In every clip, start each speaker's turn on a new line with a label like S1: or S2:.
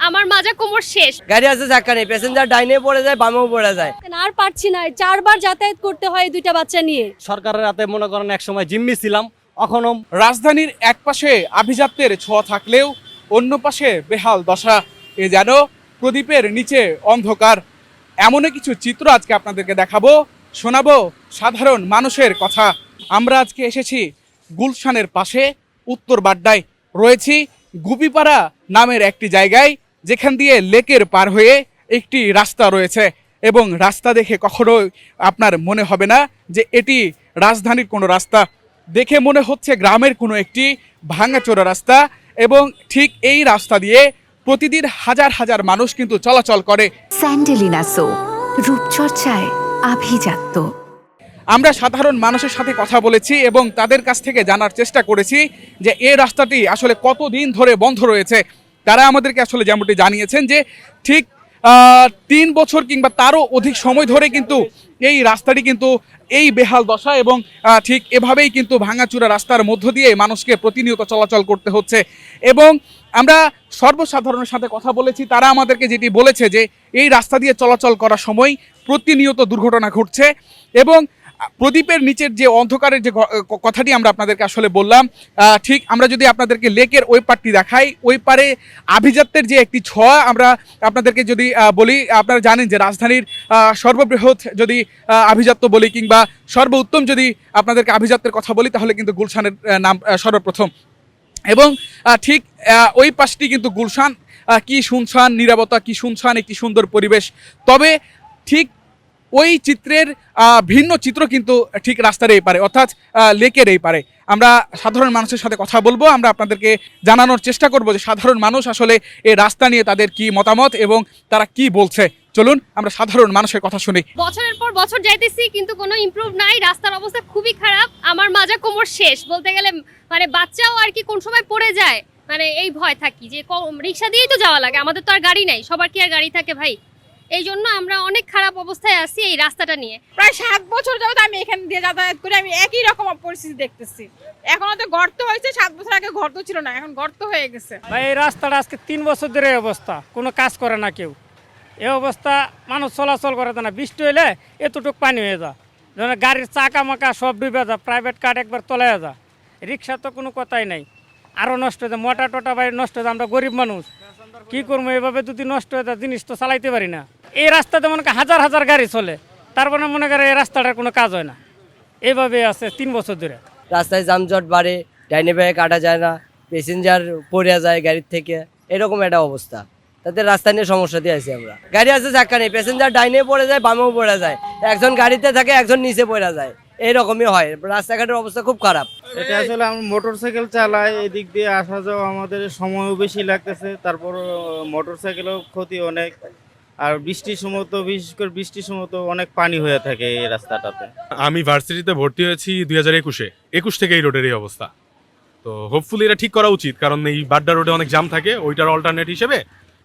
S1: আমার মাজা কোমর শেষ।
S2: গাড়ি আছে চাকা নেই, প্যাসেঞ্জার ডাইনে পড়ে যায়, বামেও পড়ে যায়।
S3: আর পারছি না, 4বার যাতায়াত করতে হয় দুইটা বাচ্চা নিয়ে।
S4: সরকারের হাতে মনে করেন এক সময় জিম্মি ছিলাম, এখনো
S5: রাজধানীর এক পাশে আভিজাত্যের ছোঁয়া থাকলেও অন্য পাশে বেহাল দশা। এ যেন প্রদীপের নিচে অন্ধকার। এমনই কিছু চিত্র আজকে আপনাদেরকে দেখাবো, শোনাবো সাধারণ মানুষের কথা। আমরা আজকে এসেছি গুলশানের পাশে উত্তর বাড্ডায়, রয়েছি গুপিপাড়া নামের একটি জায়গায়, যেখান দিয়ে লেকের পার হয়ে একটি রাস্তা রয়েছে এবং রাস্তা দেখে কখনো আপনার মনে হবে না যে এটি রাজধানীর কোনো রাস্তা। দেখে মনে হচ্ছে গ্রামের কোনো একটি ভাঙাচোরা রাস্তা এবং ঠিক এই রাস্তা দিয়ে প্রতিদিন হাজার হাজার মানুষ কিন্তু চলাচল করে।
S6: স্যান্ডেলিনা সো, রূপচর্চায় আভিজাত্য।
S5: আমরা সাধারণ মানুষের সাথে কথা বলেছি এবং তাদের কাছ থেকে জানার চেষ্টা করেছি যে এই রাস্তাটি আসলে কতদিন ধরে বন্ধ রয়েছে। তারা আমাদেরকে আসলে যেমনটি জানিয়েছেন যে ঠিক 3 বছর কিংবা তারও অধিক সময় ধরে কিন্তু এই রাস্তাটি কিন্তু এই বেহাল দশা এবং ঠিক এভাবেই কিন্তু ভাঙাচুরা রাস্তার মধ্য দিয়ে মানুষকে প্রতিনিয়ত চলাচল করতে হচ্ছে। এবং আমরা সর্বসাধারণের সাথে কথা বলেছি, তারা আমাদেরকে যেটি বলেছে যে এই রাস্তা দিয়ে চলাচল করার সময় প্রতিনিয়ত দুর্ঘটনা ঘটছে এবং প্রদীপের নিচের যে অন্ধকারের যে কথাটি আমরা আপনাদেরকে আসলে বললাম, ঠিক আমরা যদি আপনাদেরকে লেকের ওই পারটি দেখাই, ওই পারে আভিজাত্যের যে একটি ছোঁয়া আমরা আপনাদেরকে যদি বলি, আপনারা জানেন যে রাজধানীর সর্ববৃহৎ যদি আভিজাত্য বলি কিংবা সর্বোত্তম যদি আপনাদেরকে আভিজাত্যের কথা বলি, তাহলে কিন্তু গুলশানের নাম সর্বপ্রথম। এবং ঠিক ওই পাশটি কিন্তু গুলশান, কি শুনশান নীরবতা, কি শুনশান একটি সুন্দর পরিবেশ। তবে ঠিক ওই চিত্রের ভিন্ন চিত্র কিন্তু ঠিক রাস্তার এই পারে, অর্থাৎ লেকের এই পারে। আমরা সাধারণ মানুষের সাথে কথা বলবো, আমরা আপনাদেরকে জানানোর চেষ্টা করব যে সাধারণ মানুষ আসলে এই রাস্তা নিয়ে তাদের কি মতামত এবং তারা কি বলছে। চলুন আমরা সাধারণ মানুষের কথা শুনি।
S1: বছরের পর বছর যাইতেছি কিন্তু কোনো ইমপ্রুভ নাই, রাস্তার অবস্থা খুবই খারাপ। আমার মাজা কোমর শেষ বলতে গেলে, মানে বাচ্চাও আর কি কোন সময় পড়ে যায়, মানে এই ভয় থাকি যে রিক্সা দিয়েই তো যাওয়া লাগে, আমাদের তো আর গাড়ি নাই, সবার কি আর গাড়ি থাকে ভাই? এই জন্য আমরা অনেক খারাপ অবস্থায় আছি এই রাস্তাটা নিয়ে।
S7: প্রায় 7 বছর যাবত আমি এখান দিয়ে যাতায়াত করি, আমি একই রকম পরিস্থিতি দেখতেছি। এখনো তো গর্ত হয়েছে, 7 বছর আগে গর্ত ছিল না, এখন গর্ত হয়ে গেছে।
S8: ভাই এই রাস্তাটা আজকে 3 বছর ধরে এই অবস্থা, কোনো কাজ করে না কেউ। এই অবস্থা মানুষ চলাচল করে না, বৃষ্টি হইলে এতটুকু পানি হয়ে যায়, যেন গাড়ির চাকা মাকা সব ডুবে যায়, প্রাইভেট কার একবার তলে যায়, রিক্সা তো কোনো কথাই নাই, আরও নষ্ট হয়ে যায়, মোটা টোটা বাড়ি নষ্ট হয়ে যায়। আমরা গরিব মানুষ কি করবো, এভাবে যদি নষ্ট হয়ে যায় জিনিস তো চালাইতে পারি না। এই রাস্তাতে মনে করেন হাজার হাজার গাড়ি চলে, তারপরে মনে করে এই রাস্তাটার কোনো কাজ হয় না, এইভাবে আছে 3 বছর ধরে।
S2: রাস্তায় যানজট বাড়ে, ডাইনে বাঁয়ে কাটা যায় না, প্যাসেঞ্জার পড়ে যায় গাড়ির থেকে, এরকম একটা অবস্থা। তাতে রাস্তা নিয়ে সমস্যা দিয়ে আছি আমরা। গাড়ি আছে চাকা নেই, প্যাসেঞ্জার ডাইনে পড়ে যায়, বামেও পড়ে যায়, একজন গাড়িতে থাকে, একজন নিচে পড়ে যায়, এইরকমই হয়। রাস্তাঘাটের অবস্থা খুব খারাপ।
S9: এটা আসলে আমরা মোটরসাইকেল চালাই, এদিক দিয়ে আসা যাওয়া আমাদের সময়ও বেশি লাগতেছে, তারপর মোটরসাইকেলও ক্ষতি অনেক। আর বৃষ্টির সময় তো, বিশেষ করে বৃষ্টির সময় তো অনেক পানি হয়ে থাকে এই রাস্তাটাতে।
S10: আমি ভার্সিটিতে ভর্তি হয়েছি 2021 থেকে এই রোডের এই অবস্থা। তো হোপফুলি এটা ঠিক করা উচিত, কারণ এই বাড্ডা রোডে অনেক জাম থাকে, ওইটার অল্টারনেট হিসেবে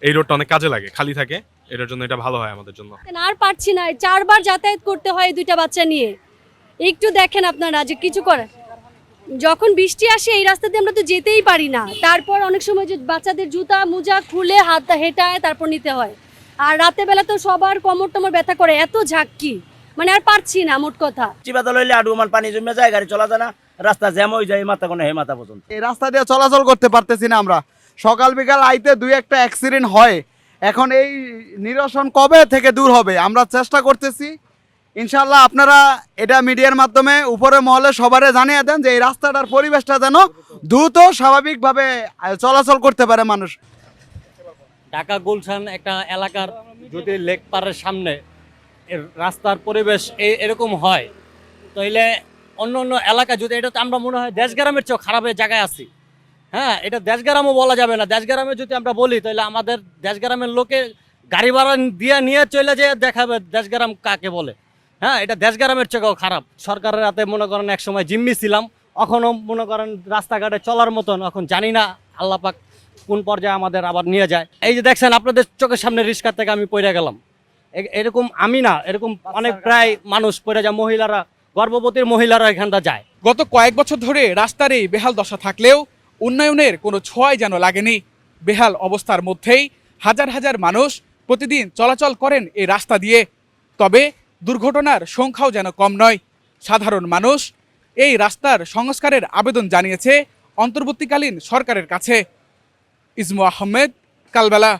S10: এই রোডটা অনেক কাজে লাগে, খালি থাকে, এটার জন্য এটা ভালো হয় আমাদের জন্য।
S3: আর পারছি না, 4বার যাতায়াত করতে হয় দুইটা বাচ্চা নিয়ে। একটু দেখেন আপনারা যে কিছু করে, যখন বৃষ্টি আসে এই রাস্তা দিয়ে আমরা তো যেতেই পারি না। তারপর অনেক সময় যে বাচ্চাদের জুতা মোজা খুলে হাত হেঁটায় তারপর নিতে হয়। আর রাতে বেলা তো সবার কোমর টমর ব্যথা করে, এত ঝাঁকি, মানে আর পারছি না মোট কথা।
S11: চিবাতল হইলে আডুমান পানি জমে যায়, গাড়ি চলা যায় না, রাস্তা জ্যাম হয়ে যায় মাথা কোনে হে মাথা পর্যন্ত।
S12: এই রাস্তা দিয়ে চলাচল করতে পারতেছি না আমরা। সকাল বিকাল আইতে 2-1টা অ্যাক্সিডেন্ট হয়। এখন এই নিরসন কবে থেকে দূর হবে আমরা চেষ্টা করতেছি। ইনশাল্লাহ আপনারা এটা মিডিয়ার মাধ্যমে উপরে মহলে সবারে জানিয়ে দেন যে এই রাস্তাটার পরিবেশটা যেন দ্রুত স্বাভাবিকভাবে চলাচল করতে পারে মানুষ।
S4: ঢাকা গুলশান একটা এলাকার যদি লেক পারের সামনে রাস্তার পরিবেশ এরকম হয়, তাইলে অন্য অন্য এলাকা যদি, এটা তো আমরা মনে হয় দেশগ্রামের চেয়েও খারাপের জায়গায় আছি। হ্যাঁ, এটা দেশগ্রামও বলা যাবে না, দেশগ্রামে যদি আমরা বলি তাহলে আমাদের দেশগ্রামের লোকে গাড়ি ভাড়া দিয়ে নিয়ে চলে যেয়ে দেখাবে দেশগ্রাম কাকে বলে। হ্যাঁ, এটা দেশগ্রামের চেয়েও খারাপ। সরকারের হাতে মনে করেন এক সময় জিম্মি ছিলাম, এখনও মনে করেন রাস্তাঘাটে চলার মতন, এখন জানি না আল্লাহ পাক কোন পর্যায়ে আমাদের আবার নিয়ে যায়। এই যে দেখছেন আপনাদের চোখের সামনে রিক্সা থেকে আমি পড়ে গেলাম, এরকম আমি না, এরকম অনেক প্রায় মানুষ পড়ে যায়, মহিলারা, গর্ভবতী মহিলারা এখানটা যায়।
S5: গত কয়েক বছর ধরে রাস্তার এই বেহাল দশা থাকলেও উন্নয়নের কোনো ছোঁয়াই যেন লাগেনি। বেহাল অবস্থার মধ্যেই হাজার হাজার মানুষ প্রতিদিন চলাচল করেন এই রাস্তা দিয়ে। তবে দুর্ঘটনার সংখ্যাও যেন কম নয়। সাধারণ মানুষ এই রাস্তার সংস্কারের আবেদন জানিয়েছে অন্তর্বর্তীকালীন সরকারের কাছে। ইসমু আহমেদ, কালবেলা।